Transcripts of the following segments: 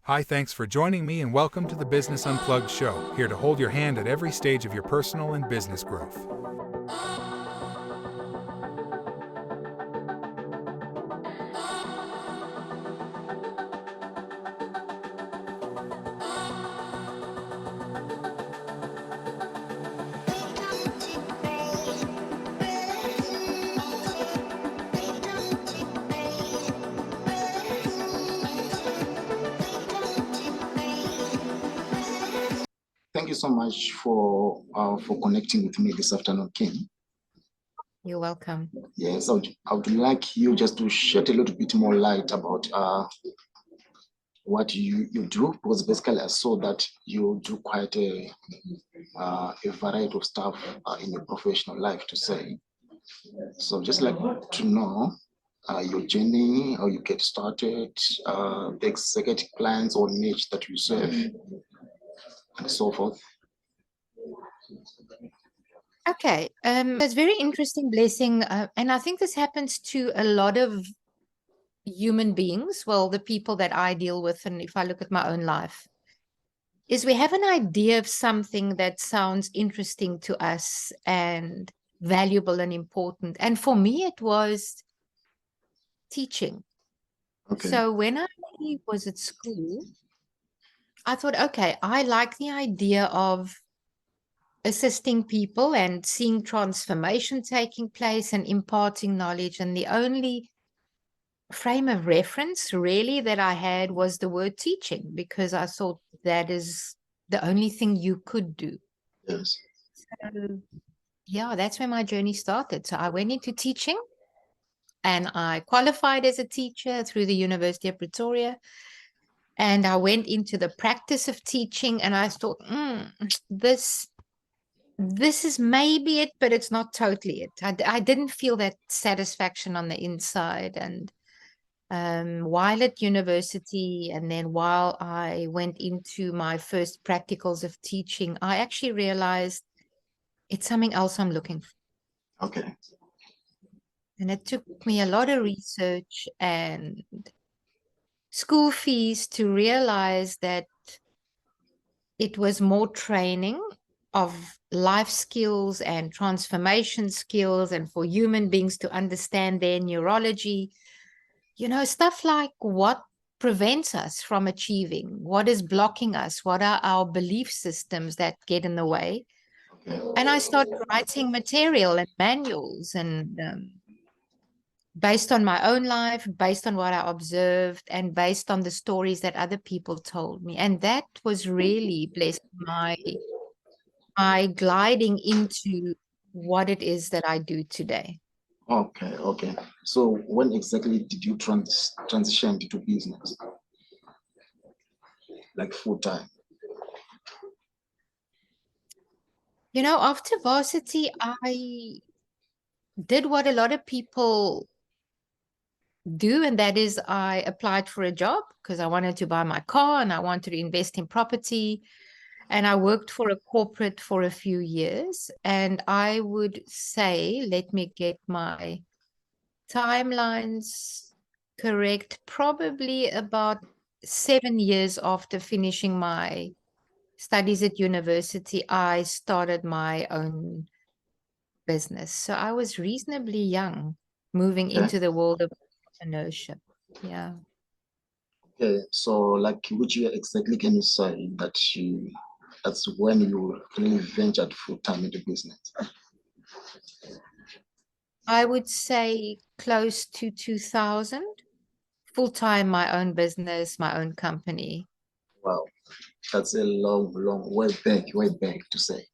Hi, thanks for joining me and welcome to the Business Unplugged show, here to hold your hand at every stage of your personal and business growth. Thank you so much for connecting with me this afternoon, Kim. You're welcome. Yes, I would like you just to shed a little bit more light about what you do, because basically I saw that you do quite a variety of stuff in your professional life, to say. So just like to know your journey, how you get started, the executive plans or niche that you serve, and so forth. Okay, it's very interesting, Blessing, and I think this happens to a lot of human beings, well, the people that I deal with, and if I look at my own life, is we have an idea of something that sounds interesting to us and valuable and important. And for me, it was teaching. Okay. So when I was at school, I thought, okay, I like the idea of assisting people and seeing transformation taking place and imparting knowledge. And the only frame of reference really that I had was the word teaching, because I thought that is the only thing you could do. Yes. So, yeah, that's where my journey started. So I went into teaching and I qualified as a teacher through the University of Pretoria. And I went into the practice of teaching and I thought, this is maybe it, but it's not totally it. I didn't feel that satisfaction on the inside. And while at university, and then while I went into my first practicals of teaching, I actually realized it's something else I'm looking for. Okay. And it took me a lot of research and school fees to realize that it was more training of life skills and transformation skills, and for human beings to understand their neurology, stuff like what prevents us from achieving, what is blocking us, what are our belief systems that get in the way. Okay. And I started writing material and manuals, and based on my own life, based on what I observed, and based on the stories that other people told me. And that was really blessed my gliding into what it is that I do today. Okay. So when exactly did you transition into business? Like full time? After varsity, I did what a lot of people do, and that is I applied for a job because I wanted to buy my car and I wanted to invest in property. And I worked for a corporate for a few years. And I would say, let me get my timelines correct, probably about 7 years after finishing my studies at university, I started my own business. So I was reasonably young moving Okay. into the world of entrepreneurship. Yeah. Okay. So like which year exactly can you say that's when you really ventured full time into business? I would say close to 2000, full-time, my own business, my own company. Wow. That's a long, way back to say.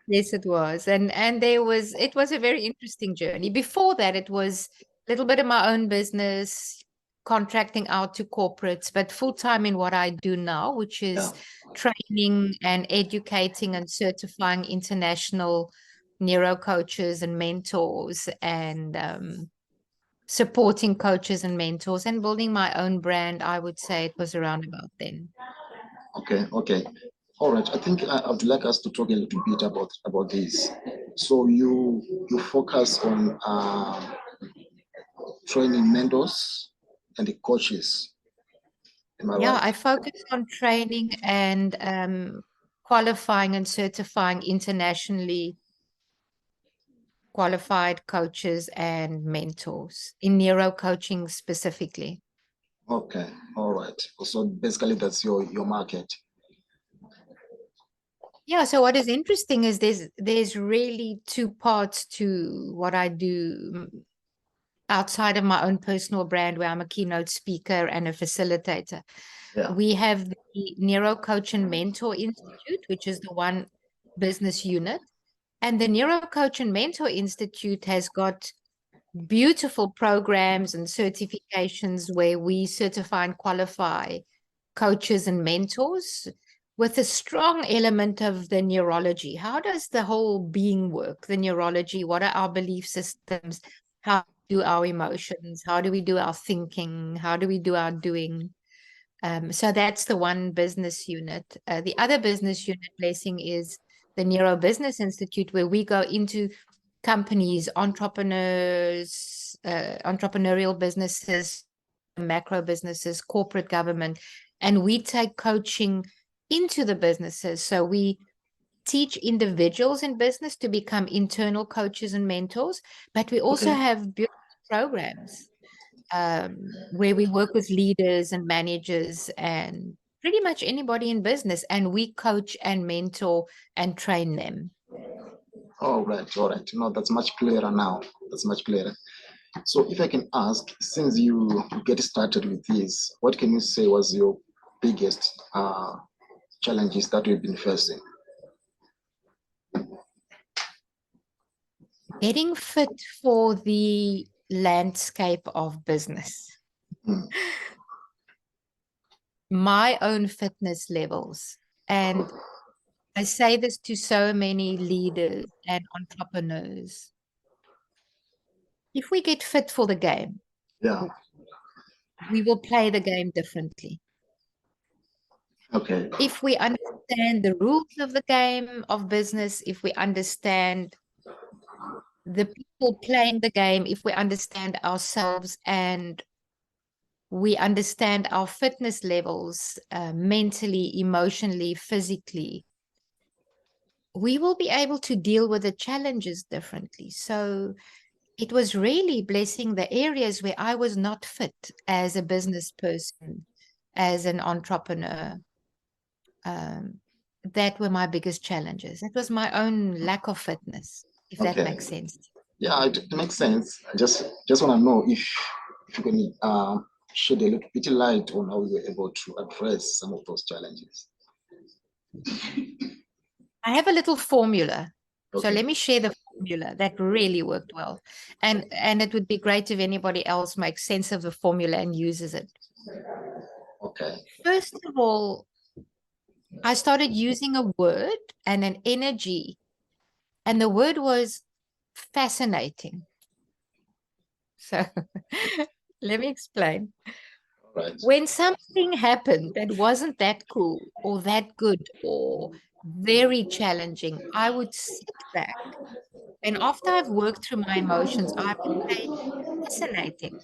Yes, it was. And it was a very interesting journey. Before that, it was a little bit of my own business, contracting out to corporates, but full-time in what I do now, which is training and educating and certifying international NeuroCoaches and mentors, and supporting coaches and mentors, and building my own brand. I would say it was around about then. Okay. All right. I think I would like us to talk a little bit about this. So you focus on training mentors and the coaches. Am I Yeah, right? I focus on training and qualifying and certifying internationally qualified coaches and mentors in neurocoaching specifically. Okay, all right. So basically that's your market. Yeah, so what is interesting is there's really two parts to what I do outside of my own personal brand, where I'm a keynote speaker and a facilitator. Yeah. We have the NeuroCoach and Mentor Institute, which is the one business unit. And the NeuroCoach and Mentor Institute has got beautiful programs and certifications where we certify and qualify coaches and mentors with a strong element of the neurology. How does the whole being work? The neurology, what are our belief systems? How do our emotions? How do we do our thinking? How do we do our doing? So that's the one business unit. The other business unit, Blessing, is the NeuroBusiness Institute, where we go into companies, entrepreneurs, entrepreneurial businesses, macro businesses, corporate government, and we take coaching into the businesses. So we teach individuals in business to become internal coaches and mentors, but we also Okay. have beautiful programs where we work with leaders and managers and pretty much anybody in business, and we coach and mentor and train them. All right, all right. No, that's much clearer now. That's much clearer. So if I can ask, since you get started with this, what can you say was your biggest challenges that you've been facing? Getting fit for the landscape of business. Hmm. My own fitness levels. And I say this to so many leaders and entrepreneurs. If we get fit for the game, Yeah. we will play the game differently. Okay. If we understand the rules of the game of business, if we understand the people playing the game, if we understand ourselves and we understand our fitness levels, mentally, emotionally, physically, we will be able to deal with the challenges differently. So it was really blessing the areas where I was not fit as a business person, as an entrepreneur. That were my biggest challenges. It was my own lack of fitness, if that Okay. makes sense. Yeah, it makes sense. I just want to know if you can shed a little bit light on how you were able to address some of those challenges. I have a little formula. So Okay. let me share the formula that really worked well. And it would be great if anybody else makes sense of the formula and uses it. Okay. First of all, I started using a word and an energy, and the word was fascinating. So let me explain. Right. When something happened that wasn't that cool or that good or very challenging, I would sit back. And after I've worked through my emotions, I would say, fascinating.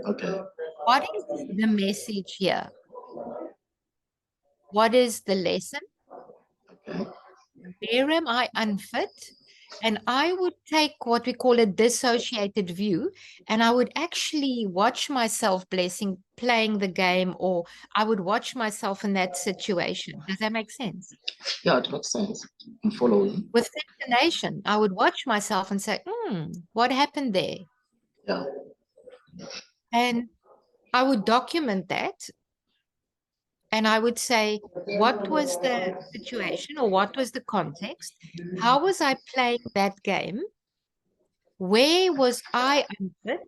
Okay. What is the message here? What is the lesson? Okay. Where am I unfit? And I would take what we call a dissociated view, and I would actually watch myself playing the game, or I would watch myself in that situation. Does that make sense? Yeah, it makes sense. I'm following. With fascination, I would watch myself and say, what happened there? Yeah. And I would document that. And I would say, what was the situation or what was the context? How was I playing that game? Where was I unfit?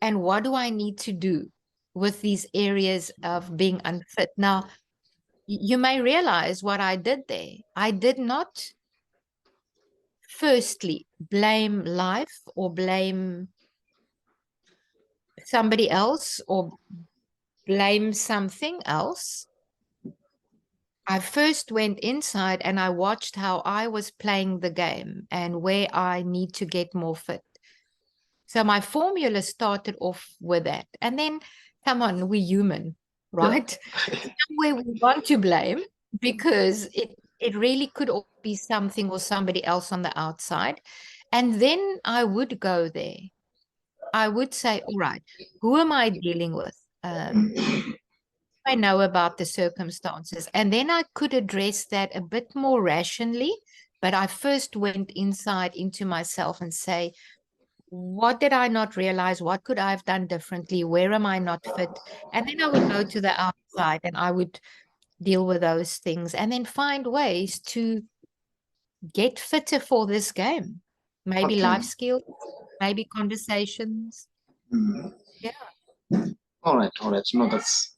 And what do I need to do with these areas of being unfit? Now, you may realize what I did there. I did not firstly blame life or blame somebody else or blame something else. I first went inside and I watched how I was playing the game and where I need to get more fit. So my formula started off with that. And then come on, we're human, right? Somewhere we want to blame because it really could all be something or somebody else on the outside. And then I would go there. I would say, all right, who am I dealing with? I know about the circumstances. And then I could address that a bit more rationally. But I first went inside into myself and say, what did I not realize? What could I have done differently? Where am I not fit? And then I would go to the outside and I would deal with those things and then find ways to get fitter for this game. Maybe Okay. life skills, maybe conversations. Mm. Yeah. All right. No, that's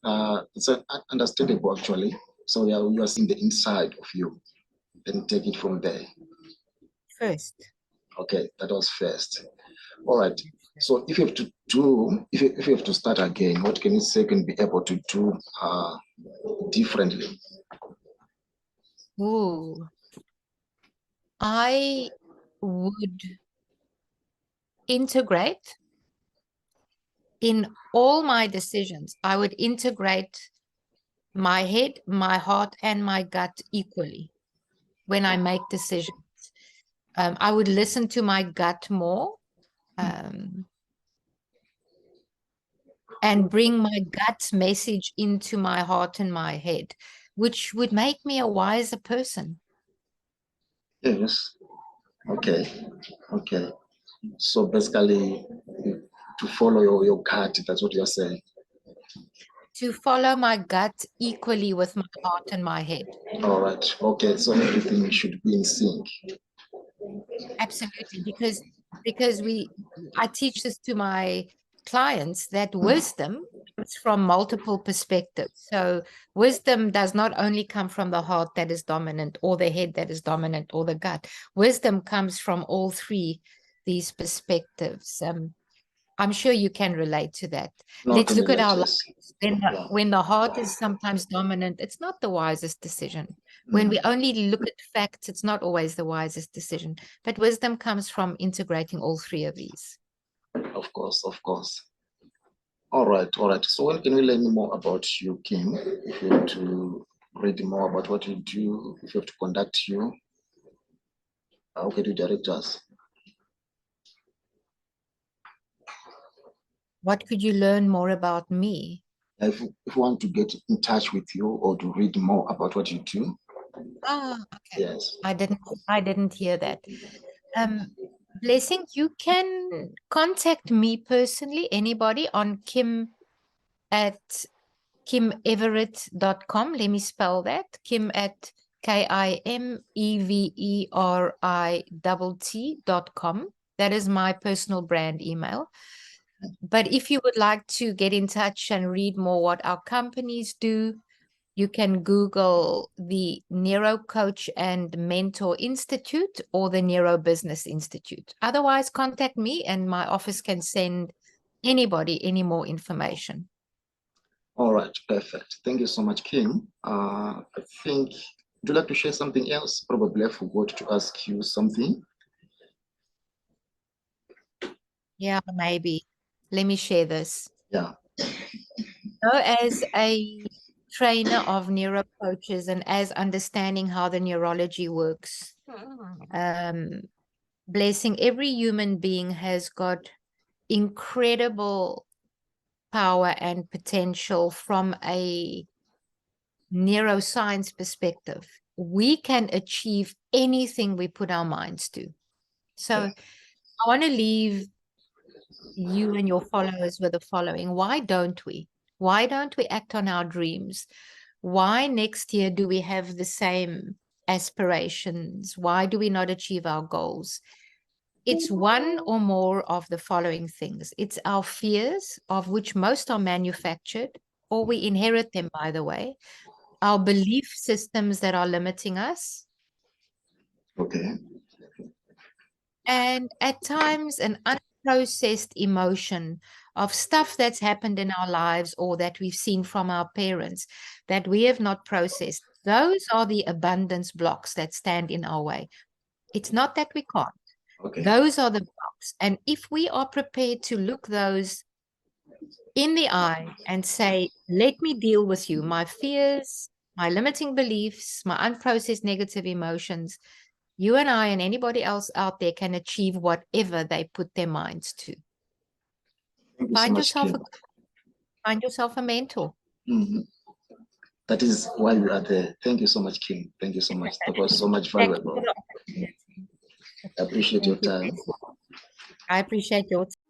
understandable actually. So you are seeing the inside of you, then take it from there. First. Okay, that was first. All right. So if you have to do, if you have to start again, what can you say can be able to do differently? Oh, I would integrate in all my decisions. I would integrate my head, my heart, and my gut equally when I make decisions. I would listen to my gut more and bring my gut message into my heart and my head, which would make me a wiser person. Yes. Okay. Okay. So basically, to follow your gut, that's what you're saying. To follow my gut equally with my heart and my head. All right. Okay. So everything should be in sync. Absolutely, because I teach this to my clients that wisdom comes from multiple perspectives. So wisdom does not only come from the heart that is dominant or the head that is dominant or the gut. Wisdom comes from all three these perspectives. I'm sure you can relate to that. No, I Let's can look at relate, our yes. lives. When the heart is sometimes dominant, it's not the wisest decision. When we only look at facts, it's not always the wisest decision. But wisdom comes from integrating all three of these. Of course, of course. All right, all right. So when can we learn more about you, Kim? If you have to read more about what you do, if you have to conduct you, how can you direct us? What could you learn more about me? If you want to get in touch with you or to read more about what you do, Ah, okay. yes. I didn't hear that. Blessing, you can contact me personally, anybody on Kim at kimeverett.com. Let me spell that. Kim at KIMEVERITT.com. That is my personal brand email. But if you would like to get in touch and read more what our companies do, you can Google the NeuroCoach and Mentor Institute or the NeuroBusiness Institute. Otherwise, contact me and my office can send anybody any more information. All right, perfect. Thank you so much, Kim. I think, would you like to share something else? Probably I forgot to ask you something. Yeah, maybe. Let me share this. Yeah. So as a trainer of neurocoaches and as understanding how the neurology works, blessing, every human being has got incredible power and potential from a neuroscience perspective. We can achieve anything we put our minds to. So I want to leave you and your followers with the following. Why don't we? Why don't we act on our dreams? Why next year do we have the same aspirations? Why do we not achieve our goals? It's one or more of the following things. It's our fears, of which most are manufactured, or we inherit them, by the way. Our belief systems that are limiting us. Okay. And at times, an unprocessed emotion of stuff that's happened in our lives or that we've seen from our parents that we have not processed. Those are the abundance blocks that stand in our way. It's not that we can't. Okay. Those are the blocks. And if we are prepared to look those in the eye and say, let me deal with you, my fears, my limiting beliefs, my unprocessed negative emotions. You and I and anybody else out there can achieve whatever they put their minds to. Thank you so Find much, yourself Kim. find yourself a mentor. Mhm. That is why we are there. Thank you so much, Kim. Thank you so much. That was so much Thank you for valuable. the opportunity. I appreciate your Thank you. time. I appreciate your time.